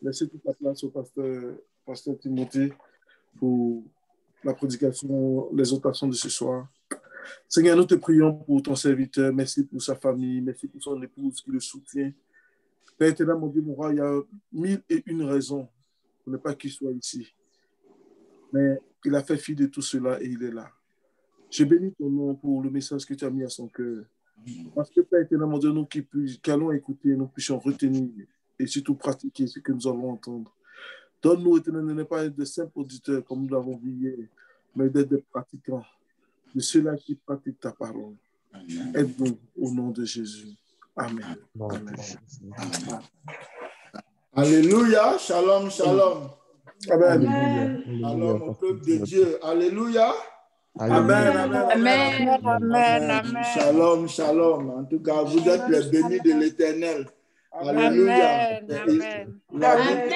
laisser toute la place au pasteur Timothée pour la prédication, l'exhortation de ce soir. Seigneur, nous te prions pour ton serviteur. Merci pour sa famille. Merci pour son épouse qui le soutient. Père éternel, mon Dieu, mon roi, il y a 1001 raisons pour ne pas qu'il soit ici. Mais il a fait fi de tout cela et il est là. Je bénis ton nom pour le message que tu as mis à son cœur. Parce que Père éternel, mon Dieu, nous qui allons écouter, nous puissions retenir et surtout pratiquer ce que nous allons entendre. Donne-nous, éternel, de ne pas être de simples auditeurs comme nous l'avons vu hier, mais d'être des pratiquants, de ceux-là qui pratiquent ta parole. Aide-nous au nom de Jésus. Amen. Amen. Alléluia. Shalom, shalom. Amen. Shalom au peuple de Dieu. Alléluia. Amen. Amen. Amen. Shalom, shalom. En tout cas, vous êtes les bénis de l'Éternel. Alléluia. Amen. La Bible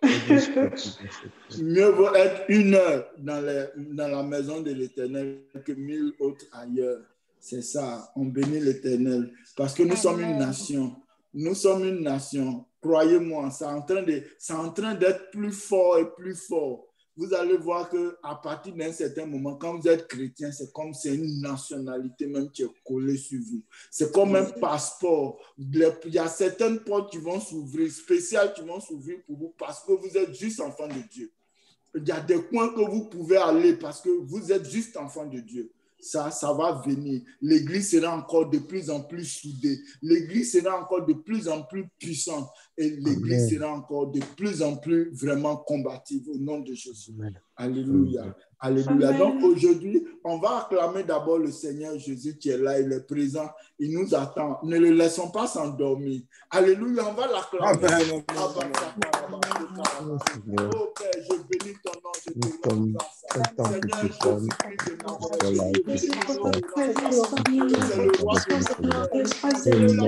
dit que mieux vaut être 1 heure dans la maison de l'Éternel que 1000 autres ailleurs. C'est ça, on bénit l'Éternel. Parce que nous sommes une nation. Nous sommes une nation. Croyez-moi, c'est en train d'être plus fort et plus fort. Vous allez voir qu'à partir d'un certain moment, quand vous êtes chrétien, c'est comme c'est une nationalité même qui est collée sur vous. C'est comme un passeport. Il y a certaines portes qui vont s'ouvrir, spéciales qui vont s'ouvrir pour vous parce que vous êtes juste enfant de Dieu. Il y a des coins que vous pouvez aller parce que vous êtes juste enfant de Dieu. Ça va venir. L'Église sera encore de plus en plus soudée. L'Église sera encore de plus en plus puissante. Et l'Église sera encore de plus en plus vraiment combative au nom de Jésus. Amen. Alléluia. Alléluia. Amen. Donc aujourd'hui, on va acclamer d'abord le Seigneur Jésus qui est là, il est présent, il nous attend. Ne le laissons pas s'endormir. Alléluia, on va l'acclamer. Oh Père, je bénis ton nom, je te rends grâce. Seigneur Jésus-Christ de Nazareth, c'est le roi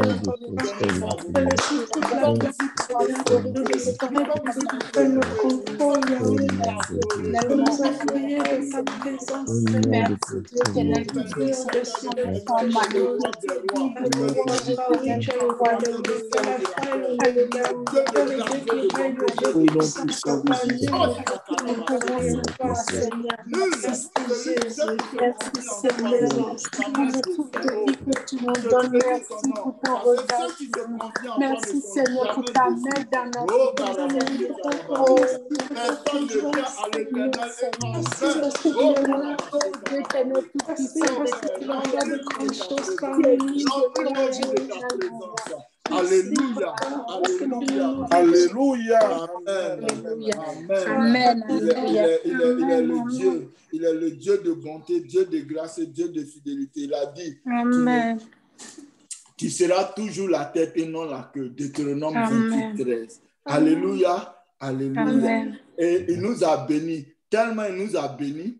Merci Seigneur pour ta main dans notre vie. Personne ne vient à l'Éternel parce que tu es là, l'Éternel tout-puissant, parce que tu vas faire de grandes choses parmi nous. Alléluia. Alléluia. Alléluia. Amen. Il est le Dieu de bonté, Dieu de grâce et Dieu de fidélité. Il a dit, Amen. Tu seras toujours la tête et non la queue. Deutéronome 28:13. Alléluia. Alléluia. Amen. Et il nous a bénis. Tellement il nous a bénis,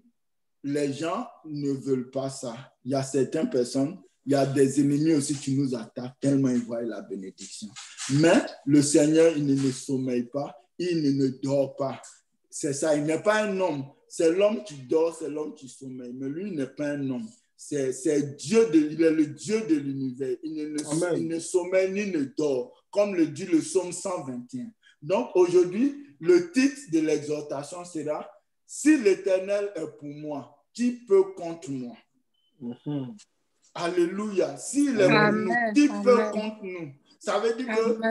les gens ne veulent pas ça. Il y a certaines personnes, il y a des ennemis aussi qui nous attaquent tellement ils voient la bénédiction. Mais le Seigneur, il ne sommeille pas, il ne dort pas. C'est ça, il n'est pas un homme. C'est l'homme qui dort, c'est l'homme qui sommeille. Mais lui, il n'est pas un homme. C'est Dieu, il est le Dieu de l'univers. Il ne sommeille ni ne dort, comme le dit le psaume 121. Donc aujourd'hui, le titre de l'exhortation sera « Si l'Éternel est pour moi, qui peut contre moi ?» Alléluia. S'il est pour nous, qui peut contre nous? Ça veut dire que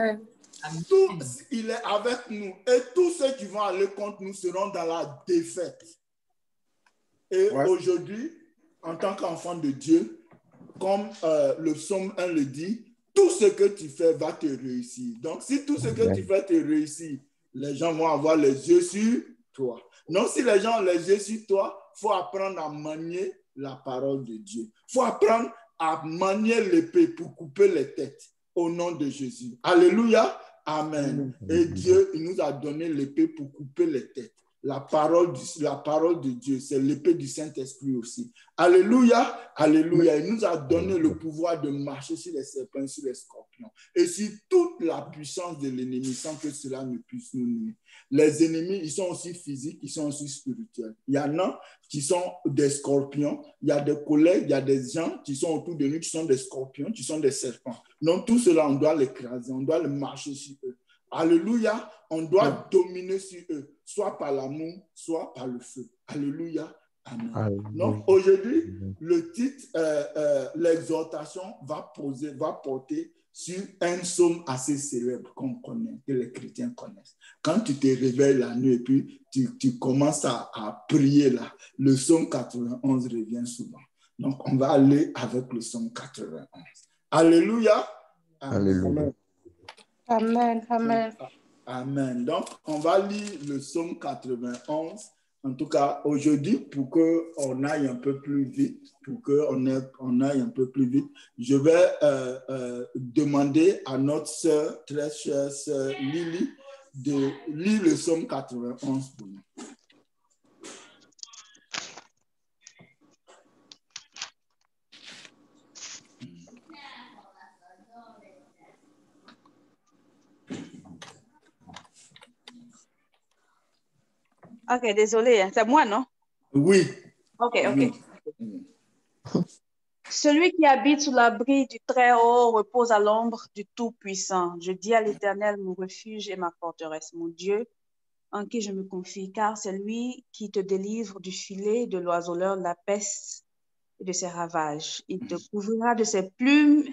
il est avec nous et tous ceux qui vont aller contre nous seront dans la défaite. Et aujourd'hui, en tant qu'enfant de Dieu, comme le psaume 1 le dit, tout ce que tu fais va te réussir. Donc, si tout ce que tu fais te réussit, les gens vont avoir les yeux sur toi. Donc, si les gens ont les yeux sur toi, il faut apprendre à manier la parole de Dieu. Il faut apprendre à manier l'épée pour couper les têtes au nom de Jésus. Alléluia. Amen. Et Dieu, il nous a donné l'épée pour couper les têtes. La parole de Dieu, c'est l'épée du Saint-Esprit aussi. Alléluia, alléluia. Il nous a donné le pouvoir de marcher sur les serpents, sur les scorpions et sur toute la puissance de l'ennemi sans que cela ne puisse nous nuire. Les ennemis, ils sont aussi physiques, ils sont aussi spirituels. Il y en a qui sont des scorpions, il y a des collègues, il y a des gens qui sont autour de nous qui sont des scorpions, qui sont des serpents. Donc tout cela, on doit l'écraser, on doit le marcher sur eux. Alléluia. On doit dominer sur eux, soit par l'amour, soit par le feu. Alléluia. Amen. Alléluia. Donc aujourd'hui, le titre, l'exhortation va porter sur un psaume assez célèbre qu'on connaît, que les chrétiens connaissent. Quand tu te réveilles la nuit et puis tu commences à prier là, le psaume 91 revient souvent. Donc on va aller avec le psaume 91. Alléluia. Alléluia. Amen. Amen. Amen. Donc, on va lire le psaume 91. En tout cas, aujourd'hui, pour qu'on aille un peu plus vite, je vais demander à notre sœur, très chère sœur Lily, de lire le psaume 91 pour nous. Ok, désolé, c'est moi, non? Oui. Ok. Celui qui habite sous l'abri du Très-Haut repose à l'ombre du Tout-Puissant. Je dis à l'Éternel, mon refuge et ma forteresse, mon Dieu, en qui je me confie, car c'est lui qui te délivre du filet de l'oiseleur, de la peste et de ses ravages. Il te couvrira de ses plumes,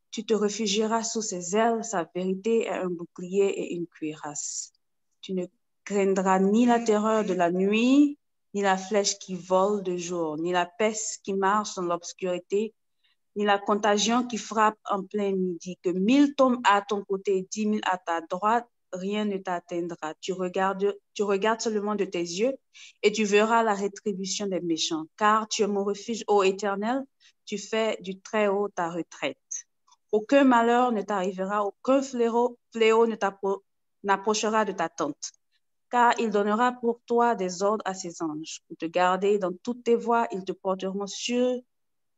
tu te réfugieras sous ses ailes, sa vérité est un bouclier et une cuirasse. Tu ne craindras ni la terreur de la nuit, ni la flèche qui vole de jour, ni la peste qui marche dans l'obscurité, ni la contagion qui frappe en plein midi. Que 1000 tombent à ton côté, 10 000 à ta droite, rien ne t'atteindra. Tu regardes seulement de tes yeux et tu verras la rétribution des méchants. Car tu es mon refuge, ô Éternel, tu fais du Très-Haut ta retraite. Aucun malheur ne t'arrivera, aucun fléau n'approchera de ta tente. Car il donnera pour toi des ordres à ses anges, pour te garder dans toutes tes voies, ils te porteront sur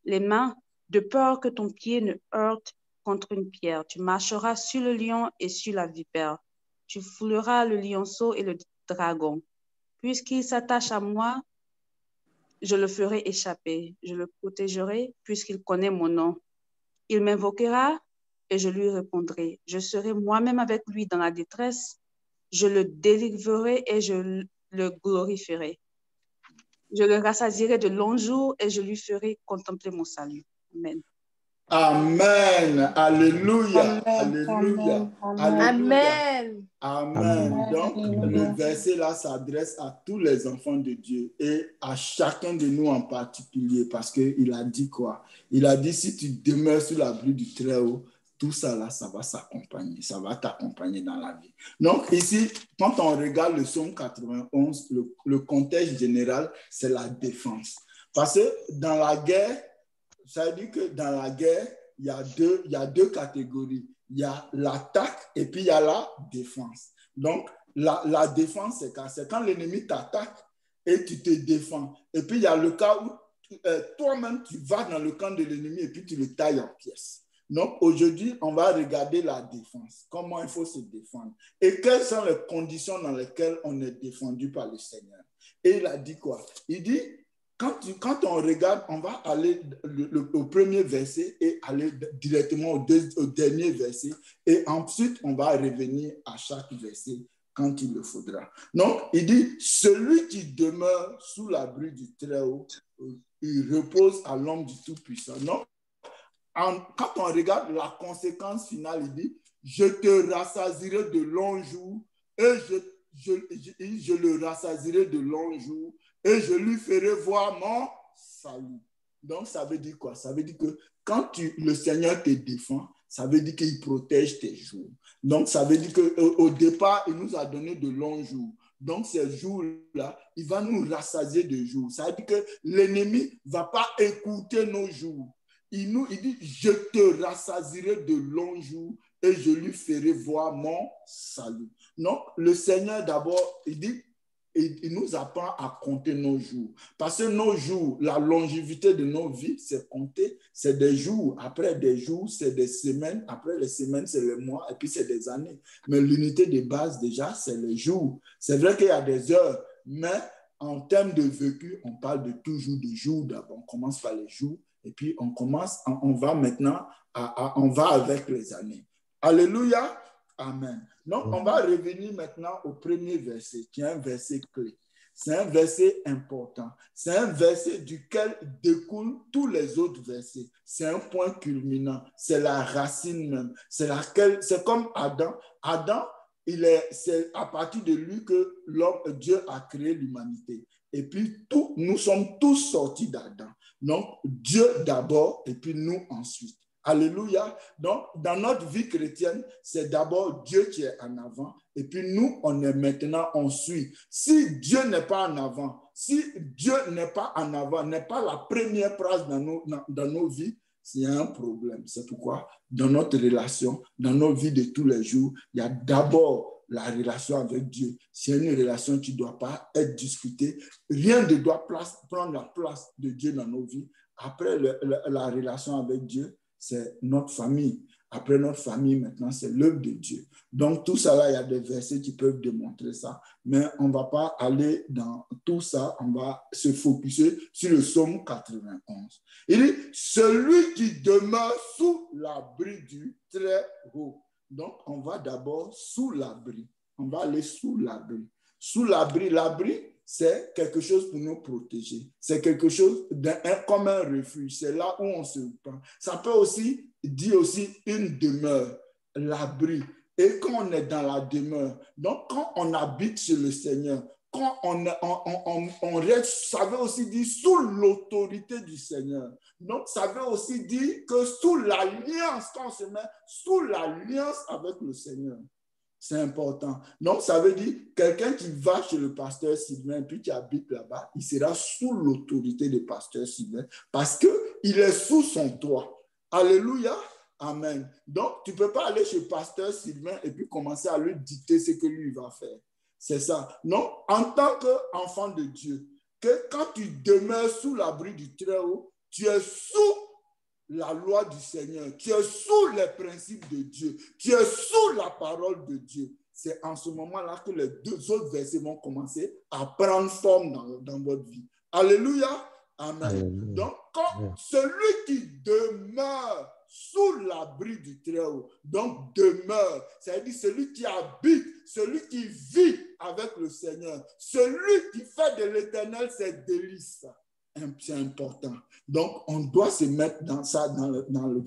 les mains, de peur que ton pied ne heurte contre une pierre. Tu marcheras sur le lion et sur la vipère. Tu fouleras le lionceau et le dragon. Puisqu'il s'attache à moi, je le ferai échapper. Je le protégerai puisqu'il connaît mon nom. Il m'invoquera et je lui répondrai. Je serai moi-même avec lui dans la détresse. Je le délivrerai et je le glorifierai. Je le rassasierai de longs jours et je lui ferai contempler mon salut. Amen. Amen. Alléluia. Amen. Alléluia. Amen. Amen. Donc, le verset là s'adresse à tous les enfants de Dieu et à chacun de nous en particulier parce qu'il a dit quoi? Il a dit, si tu demeures sous l'abri du Très-Haut, tout ça là, ça va s'accompagner, ça va t'accompagner dans la vie. Donc ici, quand on regarde le psaume 91, le contexte général, c'est la défense. Parce que dans la guerre, ça veut dire que dans la guerre, il y a deux catégories. Il y a l'attaque et puis il y a la défense. Donc, la défense, c'est quand l'ennemi t'attaque et tu te défends. Et puis, il y a le cas où toi-même, tu vas dans le camp de l'ennemi et puis tu le tailles en pièces. Donc, aujourd'hui, on va regarder la défense. Comment il faut se défendre. Et quelles sont les conditions dans lesquelles on est défendu par le Seigneur. Et il a dit quoi? Il dit, quand on regarde, on va aller au premier verset et aller directement au dernier verset. Et ensuite, on va revenir à chaque verset quand il le faudra. Donc, il dit, celui qui demeure sous l'abri du Très-Haut, il repose à l'ombre du Tout-Puissant. Donc, quand on regarde la conséquence finale, il dit, je te rassasierai de longs jours et je le rassasierai de longs jours et je lui ferai voir mon salut. Donc, ça veut dire quoi? Ça veut dire que quand le Seigneur te défend, ça veut dire qu'il protège tes jours. Donc, ça veut dire qu'au départ, il nous a donné de longs jours. Donc, ces jours-là, il va nous rassasier de jours. Ça veut dire que l'ennemi ne va pas écouter nos jours. Il dit, je te rassasierai de longs jours et je lui ferai voir mon salut. Donc, le Seigneur, d'abord, il dit, il nous apprend à compter nos jours. Parce que nos jours, la longévité de nos vies, c'est compter, c'est des jours. Après des jours, c'est des semaines. Après les semaines, c'est les mois. Et puis, c'est des années. Mais l'unité de base, déjà, c'est les jours. C'est vrai qu'il y a des heures, mais en termes de vécu, on parle de toujours des jours. D'abord, on commence par les jours. Et puis, on va maintenant, on va avec les années. Alléluia. Amen. Donc, on va revenir maintenant au premier verset, qui est un verset clé. C'est un verset important. C'est un verset duquel découlent tous les autres versets. C'est un point culminant. C'est la racine même. C'est comme Adam. Adam, c'est à partir de lui que Dieu a créé l'humanité. Et puis, nous sommes tous sortis d'Adam. Donc, Dieu d'abord et puis nous ensuite. Alléluia. Donc, dans notre vie chrétienne, c'est d'abord Dieu qui est en avant et puis nous, on suit. Si Dieu n'est pas en avant, si Dieu n'est pas en avant, n'est pas la première place dans nos vies, il y a un problème. C'est pourquoi, dans notre relation, dans nos vies de tous les jours, il y a d'abord la relation avec Dieu. C'est une relation qui ne doit pas être discutée. Rien ne doit prendre la place de Dieu dans nos vies. Après la relation avec Dieu, c'est notre famille. Après notre famille, maintenant, c'est l'œuvre de Dieu. Donc, tout ça, là, il y a des versets qui peuvent démontrer ça. Mais on ne va pas aller dans tout ça. On va se focuser sur le psaume 91. Il dit, celui qui demeure sous l'abri du Très-Haut. Donc, on va d'abord sous l'abri. On va aller sous l'abri. Sous l'abri, l'abri, c'est quelque chose pour nous protéger. C'est quelque chose comme un refuge. C'est là où on se prend. Ça peut aussi dire aussi une demeure, l'abri. Et quand on est dans la demeure, donc quand on habite chez le Seigneur, quand on reste, ça veut aussi dire sous l'autorité du Seigneur. Donc, ça veut aussi dire que sous l'alliance, quand on se met sous l'alliance avec le Seigneur. C'est important. Donc, ça veut dire quelqu'un qui va chez le pasteur Sylvain puis qui habite là-bas, il sera sous l'autorité du pasteur Sylvain parce qu'il est sous son toit. Alléluia. Amen. Donc, tu ne peux pas aller chez le pasteur Sylvain et puis commencer à lui dicter ce que lui va faire. C'est ça. Non, en tant qu'enfant de Dieu, que quand tu demeures sous l'abri du Très-Haut, tu es sous la loi du Seigneur, tu es sous les principes de Dieu, tu es sous la parole de Dieu. C'est en ce moment-là que les deux autres versets vont commencer à prendre forme dans votre vie. Alléluia. Amen. Alléluia. Donc, quand celui qui demeure sous l'abri du Très-Haut, donc demeure, c'est-à-dire celui qui habite, celui qui vit avec le Seigneur, celui qui fait de l'Éternel ses délices. C'est important. Donc, on doit se mettre dans ça,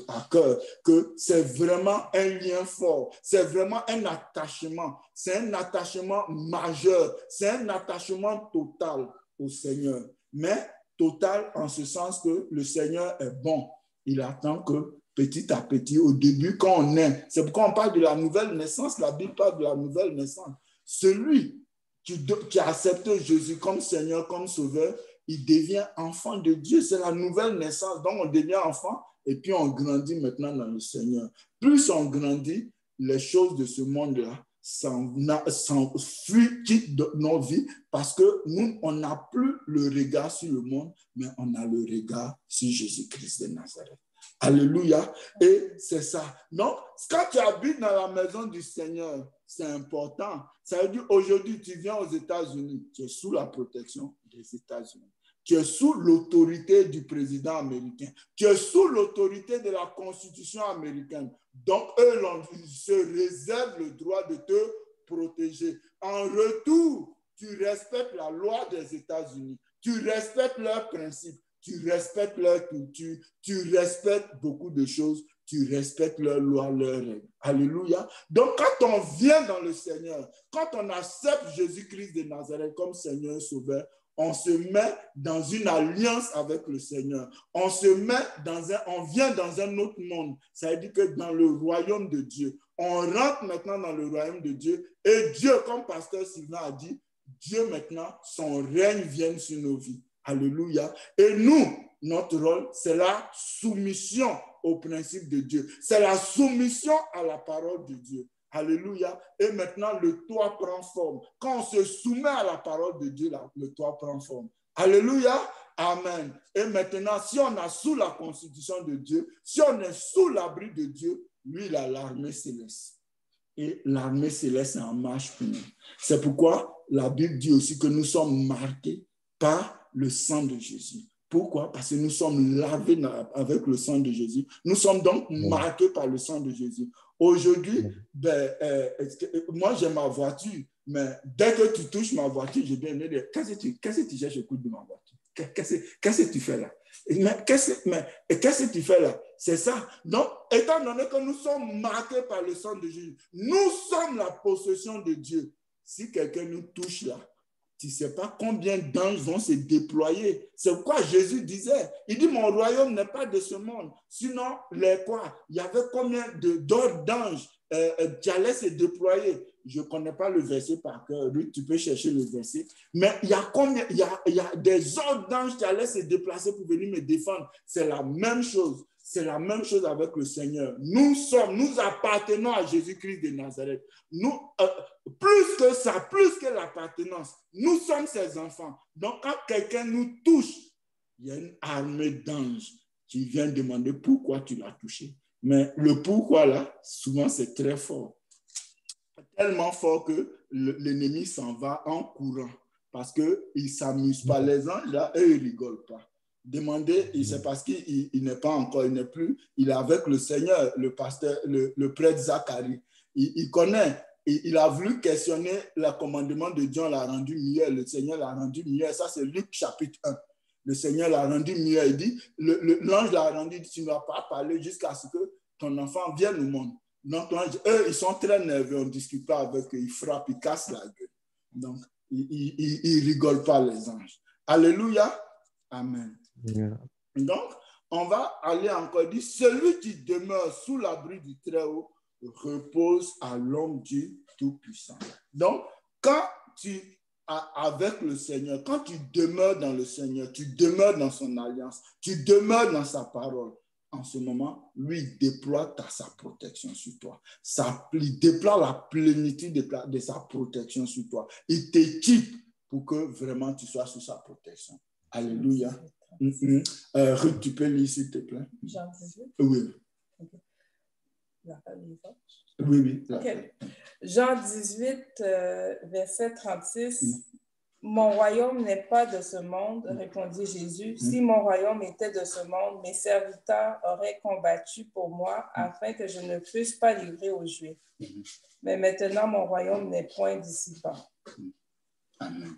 à cœur, que c'est vraiment un lien fort, c'est vraiment un attachement, c'est un attachement majeur, c'est un attachement total au Seigneur. Mais total en ce sens que le Seigneur est bon. Il attend que petit à petit, au début, quand on est, c'est pourquoi on parle de la nouvelle naissance, la Bible parle de la nouvelle naissance. Celui qui a accepté Jésus comme Seigneur, comme Sauveur, il devient enfant de Dieu. C'est la nouvelle naissance. Donc, on devient enfant et puis on grandit maintenant dans le Seigneur. Plus on grandit, les choses de ce monde-là s'enfuient, quittent nos vies parce que nous, on n'a plus le regard sur le monde, mais on a le regard sur Jésus-Christ de Nazareth. Alléluia. Et c'est ça. Donc, quand tu habites dans la maison du Seigneur, c'est important. Ça veut dire aujourd'hui, tu viens aux États-Unis, tu es sous la protection des États-Unis. Tu es sous l'autorité du président américain. Tu es sous l'autorité de la Constitution américaine. Donc, eux se réservent le droit de te protéger. En retour, tu respectes la loi des États-Unis. Tu respectes leurs principes. Tu respectes leur culture. Tu respectes beaucoup de choses. Tu respectes leurs lois, leurs règles. Alléluia. Donc, quand on vient dans le Seigneur, quand on accepte Jésus-Christ de Nazareth comme Seigneur et Sauveur, on se met dans une alliance avec le Seigneur. On vient dans un autre monde. Ça veut dire que dans le royaume de Dieu, on rentre maintenant dans le royaume de Dieu. Et Dieu, comme pasteur Sylvain a dit, Dieu maintenant, son règne vient sur nos vies. Alléluia. Et nous, notre rôle, c'est la soumission au principe de Dieu. C'est la soumission à la parole de Dieu. Alléluia. Et maintenant, le toit prend forme. Quand on se soumet à la parole de Dieu, là, le toit prend forme. Alléluia. Amen. Et maintenant, si on est sous la constitution de Dieu, si on est sous l'abri de Dieu, lui, il a l'armée céleste. Et l'armée céleste est en marche pour nous. C'est pourquoi la Bible dit aussi que nous sommes marqués par le sang de Jésus. Pourquoi? Parce que nous sommes lavés avec le sang de Jésus. Nous sommes donc marqués par le sang de Jésus. Aujourd'hui, moi, j'ai ma voiture, mais dès que tu touches ma voiture, j'ai bien dit, qu'est-ce que tu cherches au coup de ma voiture? Qu'est-ce que tu fais là? Mais qu'est-ce que tu fais là? C'est ça. Donc, étant donné que nous sommes marqués par le sang de Jésus, nous sommes la possession de Dieu. Si quelqu'un nous touche là, tu ne sais pas combien d'anges vont se déployer. C'est pourquoi Jésus disait, il dit, mon royaume n'est pas de ce monde. Sinon, il y avait combien d'autres d'anges qui allaient se déployer? Je ne connais pas le verset par cœur. Lui, tu peux chercher le verset. Mais il y a combien? Il y a des autres d'anges qui allaient se déplacer pour venir me défendre. C'est la même chose. C'est la même chose avec le Seigneur. Nous appartenons à Jésus-Christ de Nazareth. Nous, plus que ça, plus que l'appartenance, nous sommes ses enfants. Donc, quand quelqu'un nous touche, il y a une armée d'anges qui vient demander pourquoi tu l'as touché. Mais le pourquoi là, souvent c'est très fort. Tellement fort que l'ennemi s'en va en courant parce qu'il ne s'amuse pas. Les anges là, eux, ils ne rigolent pas. Demandez, c'est parce qu'il n'est pas encore, il n'est plus, il est avec le Seigneur, le pasteur, le prêtre Zacharie. Il connaît, il a voulu questionner le commandement de Dieu, l'a rendu meilleur, le Seigneur l'a rendu meilleur. Ça, c'est Luc chapitre 1. Le Seigneur l'a rendu meilleur. Il dit, l'ange l'a rendu, il dit, tu ne vas pas parler jusqu'à ce que ton enfant vienne au monde. Donc, eux, ils sont très nerveux, on ne discute pas avec eux, ils frappent, ils cassent la gueule. Donc, ils ne rigolent pas, les anges. Alléluia. Amen. Yeah. Donc, on va aller encore dire, celui qui demeure sous l'abri du Très-Haut repose à l'ombre du Tout-Puissant. Donc, quand tu es avec le Seigneur, quand tu demeures dans le Seigneur, tu demeures dans son alliance, tu demeures dans sa parole, en ce moment, lui déploie sa protection sur toi. Il déploie la plénitude de sa protection sur toi. Il t'équipe pour que vraiment tu sois sous sa protection. Alléluia. Ruth, tu peux lire, s'il te plaît. Jean 18? Oui. Okay. Oui. Okay. Jean 18, verset 36. Mon royaume n'est pas de ce monde, répondit Jésus. Si mon royaume était de ce monde, mes serviteurs auraient combattu pour moi afin que je ne fusse pas livré aux Juifs. Mais maintenant, mon royaume n'est point d'ici-bas. Amen.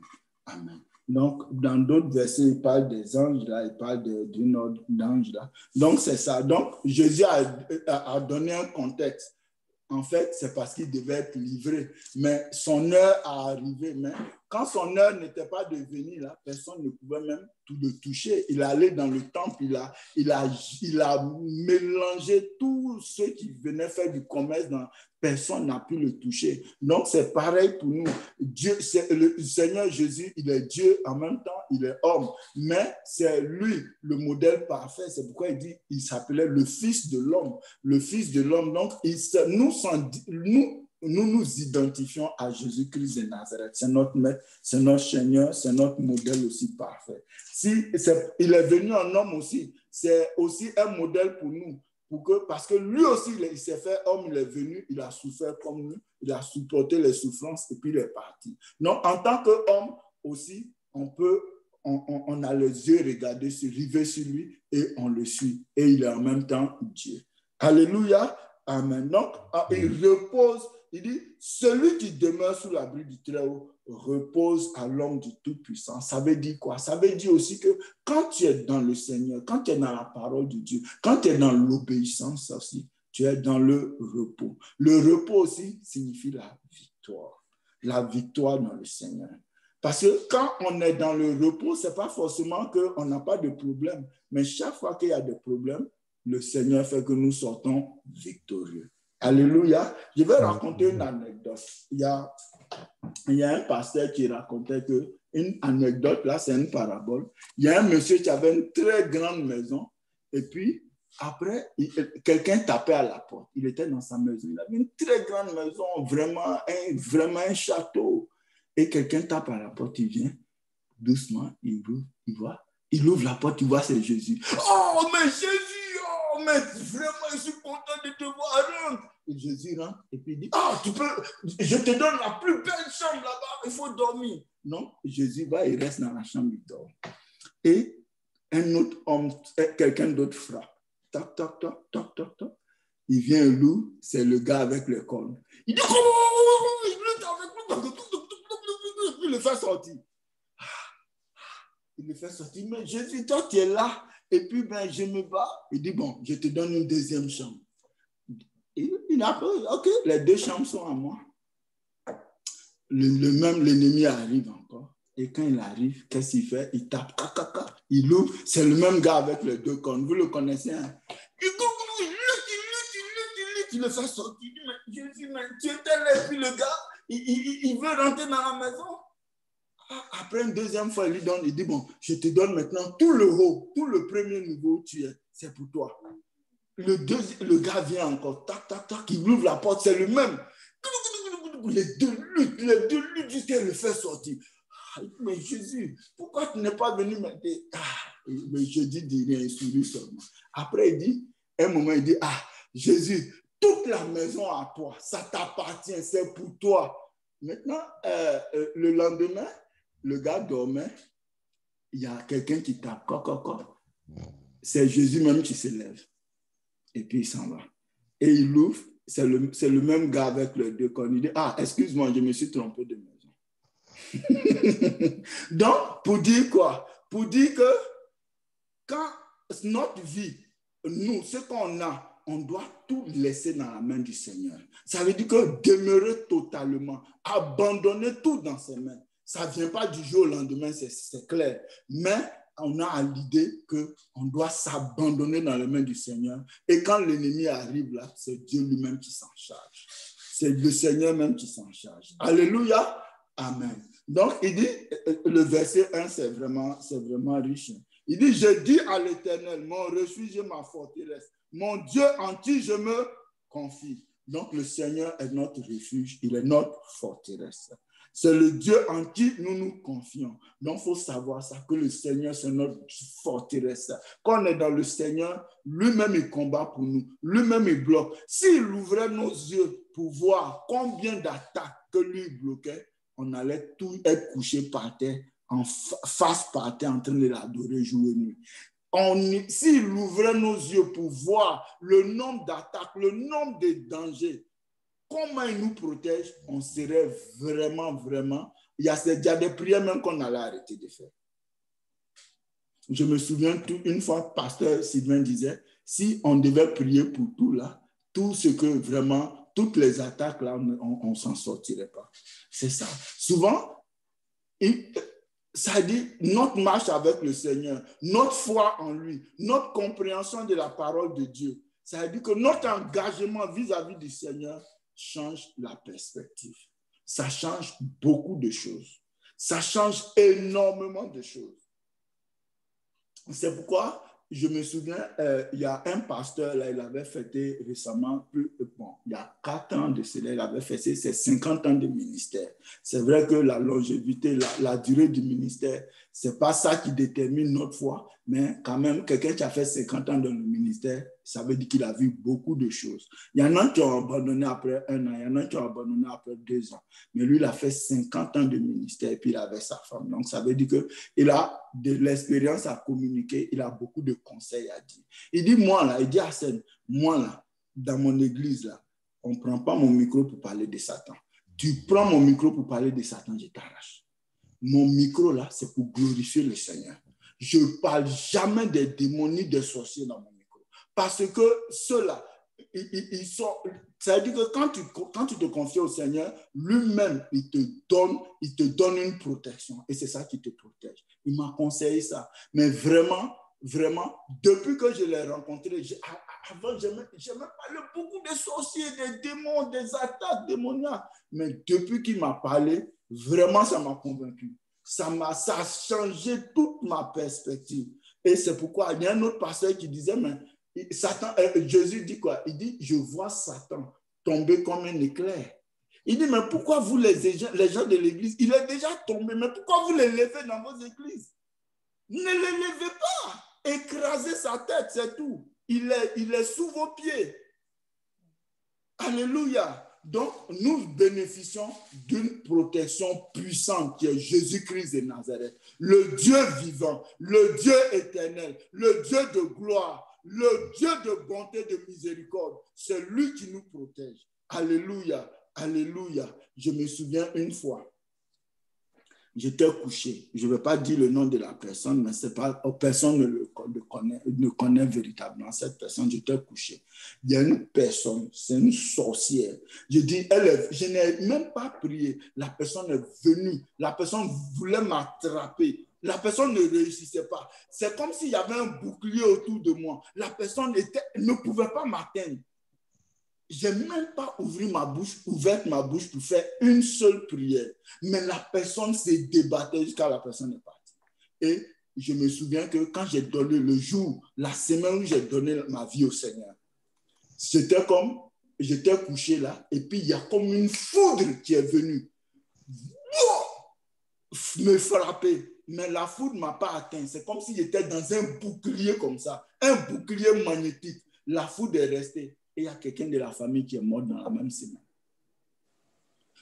Amen. Donc, dans d'autres versets, il parle des anges, là, il parle d'une autre d'ange, là. Donc, c'est ça. Donc, Jésus a donné un contexte. En fait, c'est parce qu'il devait être livré. Mais son heure a arrivé. Mais quand son heure n'était pas de venir, là, personne ne pouvait même le toucher. Il allait dans le temple, il a mélangé tous ceux qui venaient faire du commerce. Personne n'a pu le toucher. Donc, c'est pareil pour nous. Dieu, le Seigneur Jésus, il est Dieu, en même temps, il est homme. Mais c'est lui, le modèle parfait. C'est pourquoi il dit, il s'appelait le Fils de l'homme. Le Fils de l'homme. Donc, nous nous identifions à Jésus-Christ de Nazareth. C'est notre maître, c'est notre Seigneur, c'est notre modèle aussi parfait. Il est venu en homme aussi, c'est aussi un modèle pour nous. Parce que lui aussi, il s'est fait homme, il est venu, il a souffert comme nous, il a supporté les souffrances et puis il est parti. Donc, en tant qu'homme aussi, on a les yeux rivés sur lui et on le suit. Et il est en même temps Dieu. Alléluia. Amen. Donc, il repose, il dit, celui qui demeure sous l'abri du Très-Haut repose à l'ombre du Tout-Puissant. Ça veut dire quoi? Ça veut dire aussi que quand tu es dans le Seigneur, quand tu es dans la parole de Dieu, quand tu es dans l'obéissance aussi, tu es dans le repos. Le repos aussi signifie la victoire. La victoire dans le Seigneur. Parce que quand on est dans le repos, ce n'est pas forcément qu'on n'a pas de problème. Mais chaque fois qu'il y a des problèmes, le Seigneur fait que nous sortons victorieux. Alléluia. Je vais raconter une anecdote. Il y a un pasteur qui racontait une anecdote, là, c'est une parabole. Il y a un monsieur qui avait une très grande maison et puis après, quelqu'un tapait à la porte. Il était dans sa maison. Il avait une très grande maison, vraiment un château. Et quelqu'un tape à la porte, il vient doucement, il ouvre la porte, il voit c'est Jésus. Oh, mais Jésus, oh, mais vraiment, je suis content de te voir, rentre. Et Jésus rentre et puis il dit, je te donne la plus belle chambre là-bas, il faut dormir. Non, Jésus va, il reste dans la chambre, il dort. Et un autre homme, quelqu'un d'autre frappe. Toc, toc, toc, toc, toc, toc. Il vient un loup, c'est le gars avec le cornes. Il dit comment il lutte avec nous, il le fait sortir. Il le fait sortir. Mais Jésus, toi, tu es là. Et puis, ben, je me bats. Il dit, bon, je te donne une deuxième chambre. Il a pris, ok, les 2 chambres sont à moi. L'ennemi arrive encore. Et quand il arrive, qu'est-ce qu'il fait? Il tape, il ouvre. C'est le même gars avec les 2 cornes. Vous le connaissez, hein? Il lutte, il le fait sortir. Il dit, mais Jésus, mais tu étais là. Et puis le gars, il veut rentrer dans la maison. Après une deuxième fois, il lui donne, il dit, bon, je te donne maintenant tout le haut, tout le premier niveau où tu es, c'est pour toi. Le gars vient encore, tac, il ouvre la porte, c'est le même. Les deux luttes jusqu'à le faire sortir. Mais Jésus, pourquoi tu n'es pas venu m'aider? Mais Jésus dit rien, il sourit seulement. Après, il dit, un moment, il dit, Jésus, toute la maison à toi, ça t'appartient, c'est pour toi. Maintenant, le lendemain, le gars dormait, il y a quelqu'un qui tape, c'est Jésus même qui se lève. Et puis il s'en va. Et il ouvre, c'est le même gars avec les 2 cornes. Il dit, excuse-moi, je me suis trompé de maison. Donc, pour dire quoi? Pour dire que quand notre vie, nous, ce qu'on a, on doit tout laisser dans la main du Seigneur. Ça veut dire que demeurer totalement, abandonner tout dans ses mains. Ça ne vient pas du jour au lendemain, c'est clair. Mais on a l'idée qu'on doit s'abandonner dans les mains du Seigneur. Et quand l'ennemi arrive là, c'est Dieu lui-même qui s'en charge. C'est le Seigneur même qui s'en charge. Alléluia. Amen. Donc, il dit, le verset 1, c'est vraiment riche. Il dit, je dis à l'Éternel, mon refuge et ma forteresse, mon Dieu en qui je me confie. Donc, le Seigneur est notre refuge, il est notre forteresse. C'est le Dieu en qui nous nous confions. Donc, il faut savoir ça, que le Seigneur, c'est notre forteresse. Quand on est dans le Seigneur, lui-même, il combat pour nous. Lui-même, il bloque. S'il ouvrait nos yeux pour voir combien d'attaques que lui bloquait, on allait tout être couché par terre, en face par terre, en train de l'adorer jour et nuit. S'il ouvrait nos yeux pour voir le nombre d'attaques, le nombre de dangers, comment il nous protège, on serait vraiment... Il y a des prières même qu'on allait arrêter de faire. Je me souviens, une fois, pasteur Sylvain disait, si on devait prier pour tout là, tout ce que vraiment, toutes les attaques là, on ne s'en sortirait pas. C'est ça. Souvent, ça dit, notre marche avec le Seigneur, notre foi en lui, notre compréhension de la parole de Dieu, ça dit que notre engagement vis-à-vis du Seigneur change la perspective. Ça change beaucoup de choses. Ça change énormément de choses. C'est pourquoi, je me souviens, il y a un pasteur, là, il avait fêté récemment, il y a 4 ans de cela, il avait fêté ses 50 ans de ministère. C'est vrai que la longévité, la durée du ministère, ce n'est pas ça qui détermine notre foi, mais quand même, quelqu'un qui a fait 50 ans dans le ministère, ça veut dire qu'il a vu beaucoup de choses. Il y en a qui ont abandonné après 1 an, il y en a qui ont abandonné après 2 ans. Mais lui, il a fait 50 ans de ministère et puis il avait sa femme. Donc, ça veut dire qu'il a de l'expérience à communiquer, il a beaucoup de conseils à dire. Il dit, moi là, il dit à Hassan, moi là, dans mon église là, on ne prend pas mon micro pour parler de Satan. Tu prends mon micro pour parler de Satan, je t'arrache. Mon micro là, c'est pour glorifier le Seigneur. Je ne parle jamais des démons ni des sorciers dans mon micro. Parce que ceux-là, ils sont... Ça veut dire que quand tu te confies au Seigneur, lui-même, il te donne une protection. Et c'est ça qui te protège. Il m'a conseillé ça. Mais vraiment, depuis que je l'ai rencontré, avant, j'aimais parler beaucoup des sorciers, des démons, des attaques démoniaques. Mais depuis qu'il m'a parlé, vraiment, ça m'a convaincu. Ça a changé toute ma perspective. Et c'est pourquoi il y a un autre pasteur qui disait, mais Satan, Jésus dit quoi? Il dit, je vois Satan tomber comme un éclair. Il dit, mais pourquoi vous, les gens de l'église, il est déjà tombé, mais pourquoi vous les levez dans vos églises? Ne les levez pas. Écrasez sa tête, c'est tout. Il est sous vos pieds. Alléluia. Donc, nous bénéficions d'une protection puissante qui est Jésus-Christ de Nazareth. Le Dieu vivant, le Dieu éternel, le Dieu de gloire, le Dieu de bonté et de miséricorde, c'est lui qui nous protège. Alléluia, alléluia. Je me souviens une fois, j'étais couché. Je ne vais pas dire le nom de la personne, mais c'est pas, personne ne connaît véritablement cette personne. J'étais couché. Il y a une personne, c'est une sorcière. Je dis, je n'ai même pas prié. La personne est venue. La personne voulait m'attraper. La personne ne réussissait pas. C'est comme s'il y avait un bouclier autour de moi. La personne ne pouvait pas m'atteindre. Je n'ai même pas ouvert ma bouche pour faire une seule prière. Mais la personne s'est débattue jusqu'à la personne est partie. Et je me souviens que quand j'ai donné le jour, la semaine où j'ai donné ma vie au Seigneur, j'étais couché là, et puis il y a comme une foudre qui est venue me frapper. Mais la foudre ne m'a pas atteint. C'est comme si j'étais dans un bouclier comme ça, un bouclier magnétique. La foudre est restée. Et il y a quelqu'un de la famille qui est mort dans la même semaine.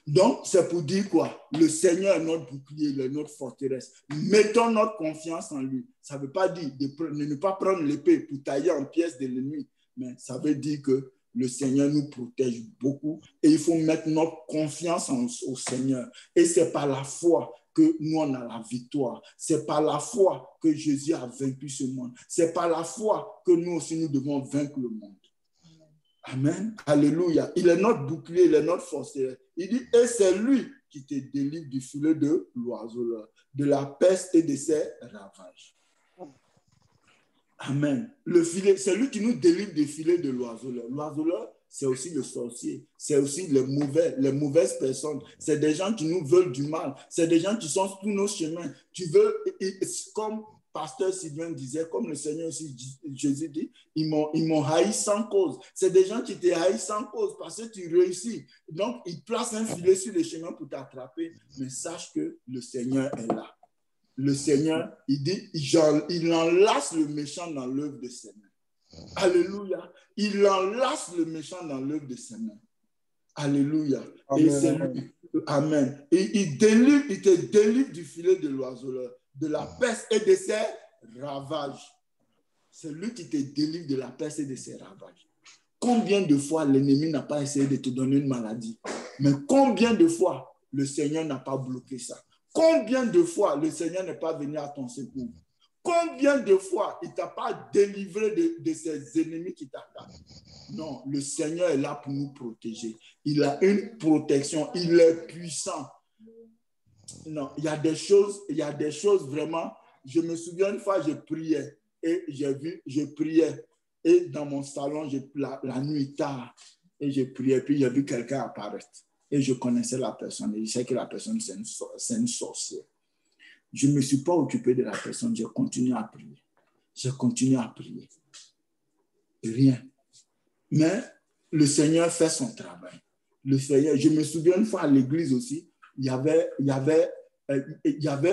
Donc, c'est pour dire quoi? Le Seigneur est notre bouclier, il est notre forteresse. Mettons notre confiance en lui. Ça ne veut pas dire de ne pas prendre l'épée pour tailler en pièces de l'ennemi, mais ça veut dire que le Seigneur nous protège beaucoup et il faut mettre notre confiance au Seigneur. Et c'est par la foi que nous, on a la victoire. C'est par la foi que Jésus a vaincu ce monde. C'est par la foi que nous aussi, nous devons vaincre le monde. Amen. Alléluia. Il est notre bouclier, il est notre forteresse. Il dit, et c'est lui qui te délivre du filet de l'oiseleur, de la peste et de ses ravages. Amen. Le filet, c'est lui qui nous délivre du filet de l'oiseleur. L'oiseleur, c'est aussi le sorcier, c'est aussi les mauvaises personnes. C'est des gens qui nous veulent du mal. C'est des gens qui sont sur nos chemins. Comme Pasteur Sylvain disait, comme le Seigneur aussi, Jésus dit, ils m'ont haï sans cause. C'est des gens qui te haïssent sans cause parce que tu réussis. Donc, ils placent un filet sur le chemin pour t'attraper. Mais sache que le Seigneur est là. Le Seigneur, il dit, il enlace le méchant dans l'œuvre de ses mains. Alléluia. Il enlace le méchant dans l'œuvre de ses mains. Alléluia. Amen. Et c'est lui. Amen. Et il te délivre du filet de l'oiseleur, de la peste et de ses ravages. C'est lui qui te délivre de la peste et de ses ravages. Combien de fois l'ennemi n'a pas essayé de te donner une maladie? Mais combien de fois le Seigneur n'a pas bloqué ça? Combien de fois le Seigneur n'est pas venu à ton secours? Combien de fois il ne t'a pas délivré de ses ennemis qui t'attaquent? Non, le Seigneur est là pour nous protéger. Il a une protection, il est puissant. Non, il y a des choses vraiment. Je me souviens une fois, je priais et je priais et dans mon salon, la nuit tard, et je priais, puis j'ai vu quelqu'un apparaître. Et je connaissais la personne et je sais que la personne, c'est une sorcière. Je ne me suis pas occupé de la personne, j'ai continué à prier. J'ai continué à prier. Rien. Mais le Seigneur fait son travail. Le Seigneur, je me souviens une fois à l'église aussi, il y avait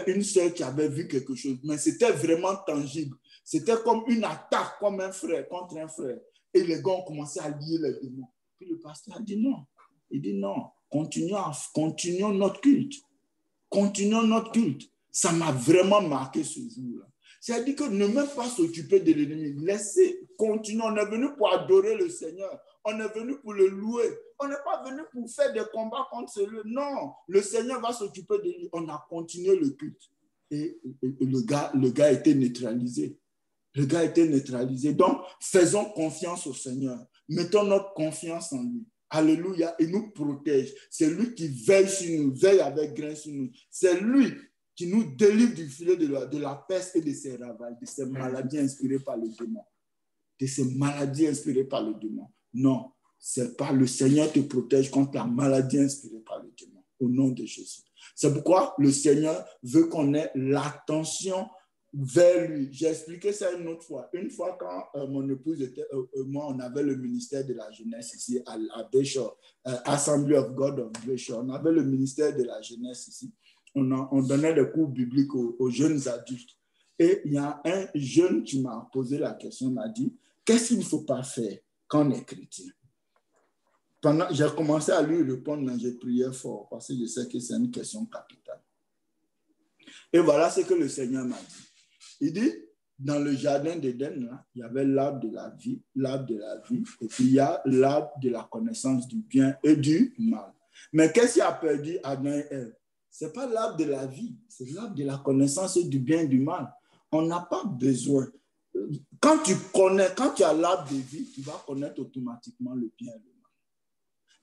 une sœur qui avait vu quelque chose, mais c'était vraiment tangible. C'était comme une attaque, comme un frère contre un frère. Et les gars ont commencé à lier les démons. Puis le pasteur a dit non. Il dit non, continuons notre culte. Continuons notre culte. Ça m'a vraiment marqué ce jour-là. C'est-à-dire que ne même pas s'occuper de l'ennemi. Laissez continuer. On est venu pour adorer le Seigneur. On est venu pour le louer. On n'est pas venu pour faire des combats contre celui. Non, le Seigneur va s'occuper de lui. On a continué le culte. Et le gars a été neutralisé. Le gars a été neutralisé. Donc, faisons confiance au Seigneur. Mettons notre confiance en lui. Alléluia. Il nous protège. C'est lui qui veille sur nous, veille avec grâce sur nous. C'est lui qui nous délivre du filet de la peste et de ses ravages, de ces maladies inspirées par le démon. De ces maladies inspirées par le démon. Non, c'est pas le Seigneur te protège contre la maladie inspirée par le démon. Au nom de Jésus. C'est pourquoi le Seigneur veut qu'on ait l'attention vers lui. J'ai expliqué ça une autre fois. Une fois quand mon épouse était, moi, on avait le ministère de la jeunesse ici à Bayshore, Assembly of God of Bayshore. On avait le ministère de la jeunesse ici. On donnait des cours bibliques aux jeunes adultes. Et il y a un jeune qui m'a posé la question, m'a dit, qu'est-ce qu'il ne faut pas faire quand on est chrétien? J'ai commencé à lui répondre, mais j'ai prié fort parce que je sais que c'est une question capitale. Et voilà ce que le Seigneur m'a dit. Il dit, dans le jardin d'Éden, il y avait l'arbre de la vie, et puis il y a l'arbre de la connaissance du bien et du mal. Mais qu'est-ce qui a perdu Adam et Ève? Ce n'est pas l'arbre de la vie, c'est l'arbre de la connaissance du bien et du mal. On n'a pas besoin. Quand tu as l'arbre de vie, tu vas connaître automatiquement le bien et le mal.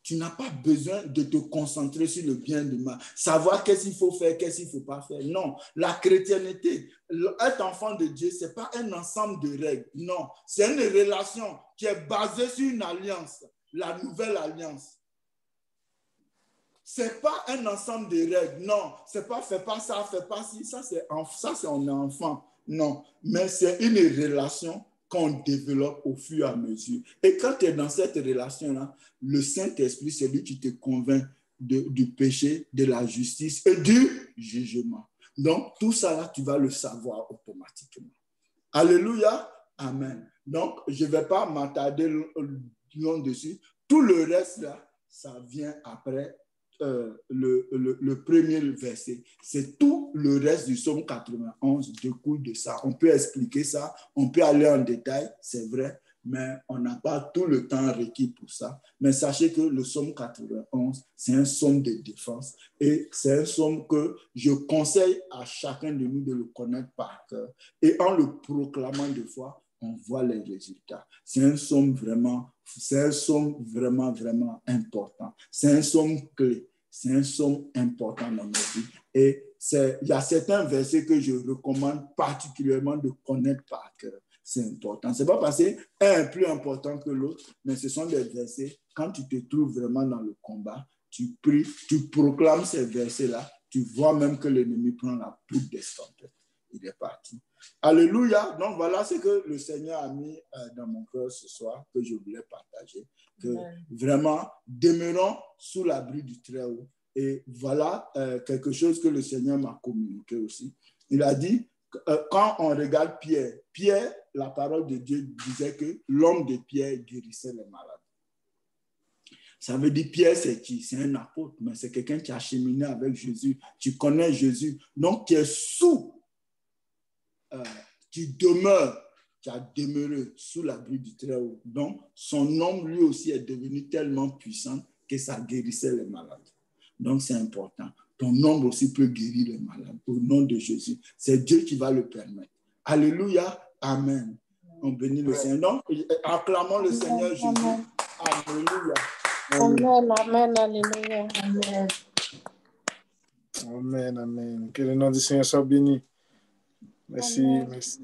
Tu n'as pas besoin de te concentrer sur le bien et le mal, savoir qu'est-ce qu'il faut faire, qu'est-ce qu'il ne faut pas faire. Non, la chrétienté, être enfant de Dieu, ce n'est pas un ensemble de règles. Non, c'est une relation qui est basée sur une alliance, la nouvelle alliance. Ce n'est pas un ensemble de règles. Non, ce n'est pas fais pas ça, fais pas ci. Ça, c'est on est enfant. Non, mais c'est une relation qu'on développe au fur et à mesure. Et quand tu es dans cette relation-là, le Saint-Esprit, c'est lui qui te convainc du péché, de la justice et du jugement. Donc, tout ça, là, tu vas le savoir automatiquement. Alléluia. Amen. Donc, je ne vais pas m'attarder long dessus. Tout le reste, là, ça vient après le premier verset. C'est tout le reste du psaume 91 découle de ça. On peut expliquer ça, on peut aller en détail, c'est vrai, mais on n'a pas tout le temps requis pour ça. Mais sachez que le psaume 91, c'est un psaume de défense et c'est un psaume que je conseille à chacun de nous de le connaître par cœur. Et en le proclamant de foi, on voit les résultats. C'est un psaume vraiment important. C'est un psaume clé. C'est un psaume important dans nos vies. Et il y a certains versets que je recommande particulièrement de connaître par cœur. C'est important. Ce n'est pas parce qu'un est plus important que l'autre, mais ce sont des versets, quand tu te trouves vraiment dans le combat, tu pries, tu proclames ces versets-là, tu vois même que l'ennemi prend la poudre d'escampette. Il est parti. Alléluia. Donc, voilà ce que le Seigneur a mis dans mon cœur ce soir, que je voulais partager. Que vraiment, demeurons sous l'abri du Très-Haut. Et voilà quelque chose que le Seigneur m'a communiqué aussi. Il a dit, quand on regarde Pierre, la parole de Dieu disait que l'homme de Pierre guérissait les malades. Ça veut dire Pierre, c'est qui? C'est un apôtre, mais c'est quelqu'un qui a cheminé avec Jésus. Tu connais Jésus. Donc, tu es tu demeures, tu as demeuré sous l'abri du Très-Haut. Donc, son nom, lui aussi, est devenu tellement puissant que ça guérissait les malades. Donc, c'est important. Ton nom aussi peut guérir les malades. Au nom de Jésus. C'est Dieu qui va le permettre. Alléluia. Amen. On bénit le Seigneur. Donc, acclamons le Seigneur Jésus. Alléluia. Amen, amen, alléluia. Amen. Amen, amen. Que le nom du Seigneur soit béni. Merci, merci.